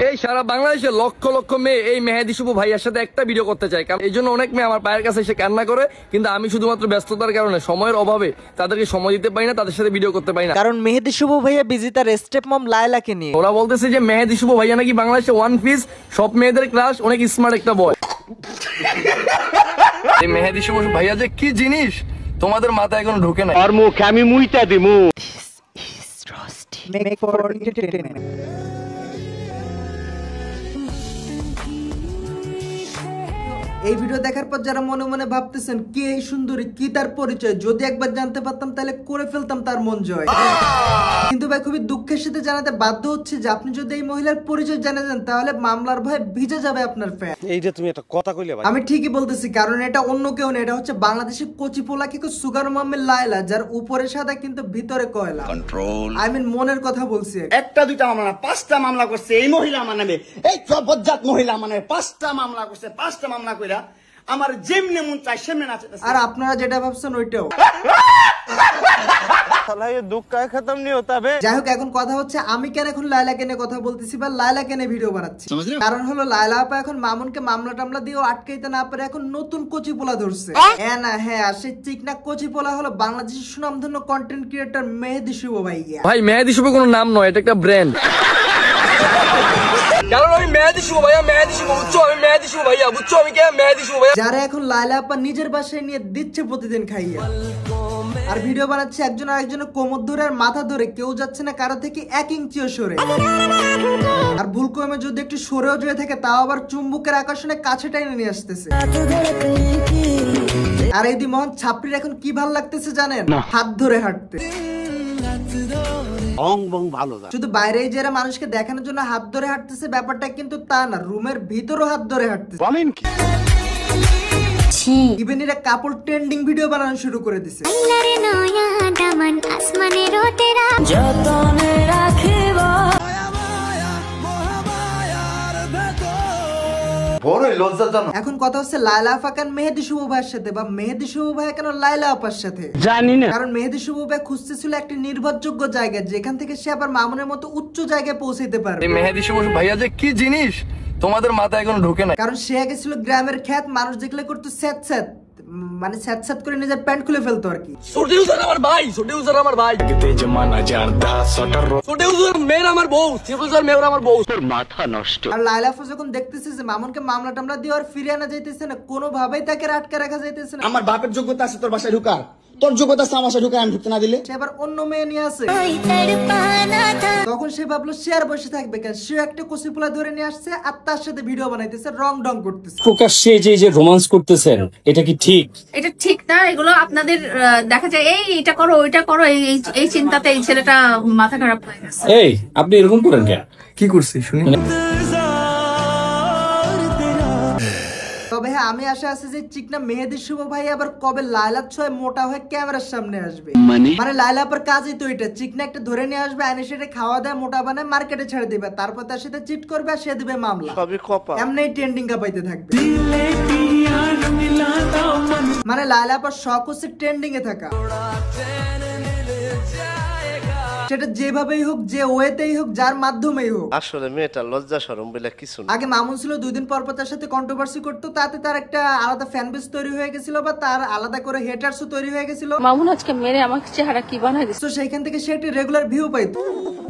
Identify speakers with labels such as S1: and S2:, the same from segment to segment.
S1: এই সারা বাংলাদেশে লক্ষ লক্ষ মেয়ে এই মেহেদি শুভ ভাইয়ার সাথে একটা ভিডিও করতে চায়, কারণ এই জন্য অনেক মেয়ে আমার পায়ের কাছে এসে কান্না করে, কিন্তু আমি শুধুমাত্র ব্যস্ততার কারণে সময়ের অভাবে তাদেরকে সময় দিতে পারি না, তাদের সাথে ভিডিও করতে পারি না।
S2: কারণ মেহেদি শুভ ভাইয়া বিজি তার স্টেপ মম লায়লাকে নিয়ে।
S1: ওরা বলতেছে যে মেহেদি শুভ ভাইয়া নাকি বাংলাদেশে ওয়ান পিস, সব মেয়েদের ক্লাস, অনেক স্মার্ট একটা বয়। এই মেহেদি শুভ ভাইয়া যে কি জিনিস তোমাদের মাথায় এখনো ঢুকে না।
S3: আর মুখে আমি মুইতা দিমু।
S2: Make for entertainment. এই ভিডিও দেখার পর যারা মনে মনে ভাবতেছেন কে এই সুন্দরী, কি তার পরিচয়, যদি একবার জানতে পারতাম তাহলে করে ফেলতাম তার মন জয়। কিন্তু ভাই খুবই দুঃখের সাথে জানাতে বাধ্য হচ্ছে যে আপনি যদি এই মহিলার পরিচয় জানা যান তাহলে মামলার ভয়ে ভিজে যাবে আপনার ফ্যান।
S3: এইটা তুমি একটা কথা কইলে ভাই।
S2: আমি ঠিকই বলতেছি, কারণ এটা অন্য কেউ না, এটা হচ্ছে বাংলাদেশের কচি পোলা কিকো সুগার মামের লায়লা, যার উপরে সাদা কিন্তু ভিতরে কয়লা। কন্ট্রোল, আই মিন মনের কথা বলছি।
S4: একটা দুইটা মামলা না, 5টা মামলা করছে এই মহিলা আমার নামে। এই বজ্জাত মহিলা মানে 5টা মামলা করছে, 5টা মামলা কইরা আমার যেমনে মন চাই সেমনে নাচতেছে।
S2: আর আপনারা যেটা ভাবছেন ওইটাও। যাই হোক, এখন কথা হচ্ছে আমি কেন এখন লায়লাকে নিয়ে কথা বলতেছি বা লায়লাকে নিয়ে ভিডিও বানাচ্ছি। কারণ হলো লায়লা আপা এখন মামুনকে মামলা টামলা দিয়েও আটকাইতে না পারে, এখন নতুন কচি পোলা ধরছে। হ্যাঁ না হ্যাঁ, আর সেই চিকনা কচি পোলা হলো বাংলাদেশের সুনামধন্য কন্টেন্ট ক্রিয়েটর মেহেদি শুভ ভাইয়া।
S1: ভাই মেহেদি শুভ কোনো নাম নয়, এটা একটা ব্র্যান্ড। কারণ আমি মেহেদি শুভ ভাইয়া, মেহেদি শুভ বুঝছো, আমি মেহেদি শুভ ভাইয়া বুঝছো, আমি কে মেহেদি শুভ ভাইয়া,
S2: যারা এখন লায়লা আপা নিজের বাসায় নিয়ে দিচ্ছে প্রতিদিন খাইয়া, আর ভিডিও বানাচ্ছে একজন আরেকজনের কোমর ধরে আর মাথা ধরে, কেউ যাচ্ছে না কারো থেকে 1 ইঞ্চিও সরে। আর ভুল কমে যদি একটু সরেও যেয়ে থাকে তাও আবার চুম্বকের আকর্ষণে কাছে টাইনে নিয়ে আসতেছে। আর এই দি মোহন ছাপড়ির এখন কি ভাল লাগতেছে জানেন? হাত ধরে হাঁটতে। শুধু বাইরে যারা মানুষকে দেখানোর জন্য হাত ধরে হাঁটতেছে ব্যাপারটা কিন্তু তা না, রুমের ভিতরও হাত ধরে হাঁটতেছে। ইভেন এরা কাপড় ট্রেন্ডিং ভিডিও বানানো শুরু করে দিছে। এখন কথা হচ্ছে লায়লা আপা কেন মেহেদি শুভ ভাইয়ের সাথে, বা মেহেদি শুভ ভাই কেন লায়লা আপার সাথে, জানি না। কারণ মেহেদি শুভ ভাই খুঁজতেছিল একটি নির্ভরযোগ্য জায়গা যেখান থেকে সে আবার মামুনের মতো উচ্চ জায়গায় পৌঁছাইতে পারবে।
S1: এই মেহেদি শুভ ভাইয়া যে কি জিনিস তোমাদের মাথায় এখনো ঢুকে না।
S2: কারণ সে আগে ছিল গ্রামের খ্যাত, মানুষ দেখলে করতো স্যাত স্যাত, মানে স্যাত স্যাত করে নিজের প্যান্ট খুলে ফেলতো আর কি।
S1: ছোট ইউজার আমার ভাই, ছোট ইউজার আমার ভাই, ছোট ইউজার মেয়ের আমার বউ, ছোট ইউজার মেয়ের আমার বউ, তোর মাথা নষ্ট।
S2: আর লায়লা আপা যখন দেখতেছে যে মামুনকে মামলা টামলা দিয়ে আর ফিরে আনা যাইতেছে না, কোনোভাবেই তাকে আটকে রাখা যাইতেছে না।
S4: আমার বাপের যোগ্যতা আছে তোর বাসায় ঢুকার, তোর যোগ্যতা আছে আমার বাসায় ঢুকার, আমি ঢুকতে না দিলে
S2: সে আবার অন্য মেয়ে নিয়ে আসে। তখন সে ভাবলো সে আর বসে থাকবে কেন, সে একটা কচিপুলা ধরে নিয়ে আসছে আর তার সাথে ভিডিও বানাইতেছে, রং ডং করতেছে।
S5: প্রকাশ্যে যে রোমান্স করতেছেন এটা কি ঠিক?
S6: এটা ঠিক না, এগুলো আপনাদের দেখা যায় এই এটা করো ওইটা করো, এই চিন্তাতে এই ছেলেটা মাথা খারাপ হয়ে গেছে।
S5: এই আপনি এরকম করেন কেন?
S1: কি করছি শুনি?
S2: তবে হ্যাঁ, আমি আশা আছে যে চিকনা মেহেদি শুভ ভাই আবার কবে লায়লার ছয় মোটা হয়ে ক্যামেরার সামনে আসবে। মানে লায়লা আপার কাজই তো এটা, চিকনা একটা ধরে নিয়ে আসবে, আইনে সেটা খাওয়া দেয়, মোটা বানায় মার্কেটে ছেড়ে দিবে, তারপর তার সাথে চিট করবে আর সে দিবে মামলা। এমনি ট্রেন্ডিং কাপাইতে থাকবে। মানে লায়লা আপার শখ হচ্ছে ট্রেন্ডিং এ থাকা, সেটা যেভাবেই হোক, যে ওয়েতেই হোক, যার মাধ্যমেই হোক।
S3: আসলে মেয়েটা লজ্জা শরম বলে কিছু না।
S2: আগে মামুন ছিল 2 দিন পর পর তার সাথে কন্ট্রোভার্সি করতো, তাতে তার একটা আলাদা ফ্যান বেস তৈরি হয়ে গেছিল, বা তার আলাদা করে হেটারসও তৈরি হয়ে গেছিল।
S6: মামুন আজকে মেরে আমাকে চেহারা কি বানাই দিচ্ছে,
S2: তো সেইখান থেকে সে একটা রেগুলার ভিউ পাইতো।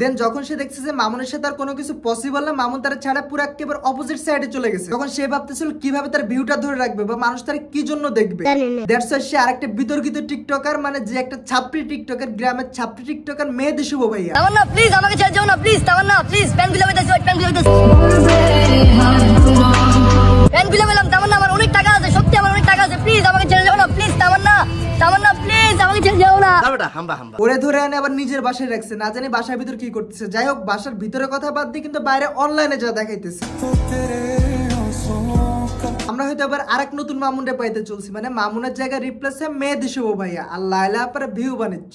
S2: দেন যখন সে দেখছে যে মামুনের সাথে আর কোনো কিছু পসিবল না, মামুন তার ছাড়া পুরো একেবারে অপোজিট সাইডে চলে গেছে, তখন সে ভাবতেছিল কিভাবে তার ভিউটা ধরে রাখবে বা মানুষ তার কি জন্য দেখবে। দ্যাটস ওয়াই সে আরেকটা বিতর্কিত টিকটকার, মানে যে একটা ছাপড়ি টিকটকার, গ্রামের ছাপড়ি টিকটকার মেহেদি শুভ ভাইয়া।
S7: তামান্না প্লিজ আমাকে ছেড়ে যাও না, প্লিজ তামান্না প্লিজ, প্যান গুলো বেঁধেছি, প্যান গুলো বেঁধেছি, প্যান গুলো বেলাম। তামান্না আমার অনেক টাকা আছে, সত্যি আমার অনেক টাকা আছে, প্লিজ আমাকে ছেড়ে যাও না, প্লিজ তামান্না, তামান্না প্লিজ আমাকে ছেড়ে যাও না।
S2: ওরে ধরে আনে আবার নিজের বাসায় রাখছে, না জানি বাসার ভিতর কি করতেছে। যাই হোক, বাসার ভিতরে কথা বাদ দিয়ে কিন্তু বাইরে অনলাইনে যা দেখাইতেছে। আমরা হয়তো আবার আরেক নতুন মামুনরে পাইতে চলছি, মানে মামুনের জায়গায় রিপ্লেসে মেহেদি শুভ ভাইয়া আর লাইলা আপার ভিউ বাণিজ্য।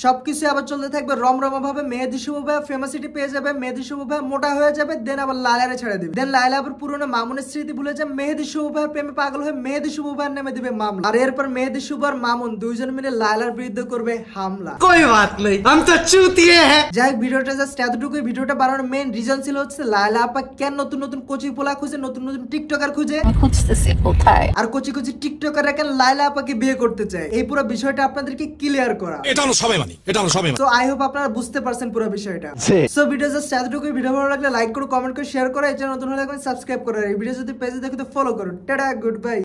S2: সবকিছু আবার চলতে থাকবে রমরমা ভাবে। মেহেদি শুভ ভাইয়া ফেমাসিটি পেয়ে যাবে, মেহেদি শুভ ভাইয়া মোটা হয়ে যাবে, দেন আবার লাইলারে ছেড়ে দিবে। দেন লাইলা আবার পুরোনো মামুনের স্মৃতি ভুলে যায়, মেহেদি শুভ ভাইয়ের প্রেমে পাগল হয়ে মেহেদি শুভ ভাইয়ের নামে দিবে মামলা। আর এরপর মেহেদি শুভ আর মামুন দুইজন মিলে লাইলার বিরুদ্ধে করবে হামলা।
S4: कोई बात नहीं, हम तो चूतिए हैं।
S2: যাই হোক, ভিডিওটা জাস্ট এতটুকুই। ভিডিওটা বানানোর মেইন রিজন ছিল হচ্ছে লাইলা আপা কেন নতুন নতুন কোচি পোলা খুঁজে, নতুন নতুন টিকটকার খুঁজে,
S6: খুঁজতেছি কোথায়,
S2: আর কোচি কোচি টিকটকার কেন লাইলা আপাকে বিয়ে করতে চায়, এই পুরো বিষয়টা আপনাদেরকে ক্লিয়ার করা।
S8: এটা হলো সবাই মানি, এটা হলো সবাই মানি।
S2: তো আই হোপ আপনারা বুঝতে পারছেন পুরো বিষয়টা। সো ভিডিও জাস্ট এতটুকুই। ভিডিও ভালো লাগলে লাইক করো, কমেন্ট করে শেয়ার করো, এই চ্যানেল নতুন হলে সাবস্ক্রাইব করো, এই ভিডিও যদি পেজে দেখো তো ফলো করো। Tata, good bye.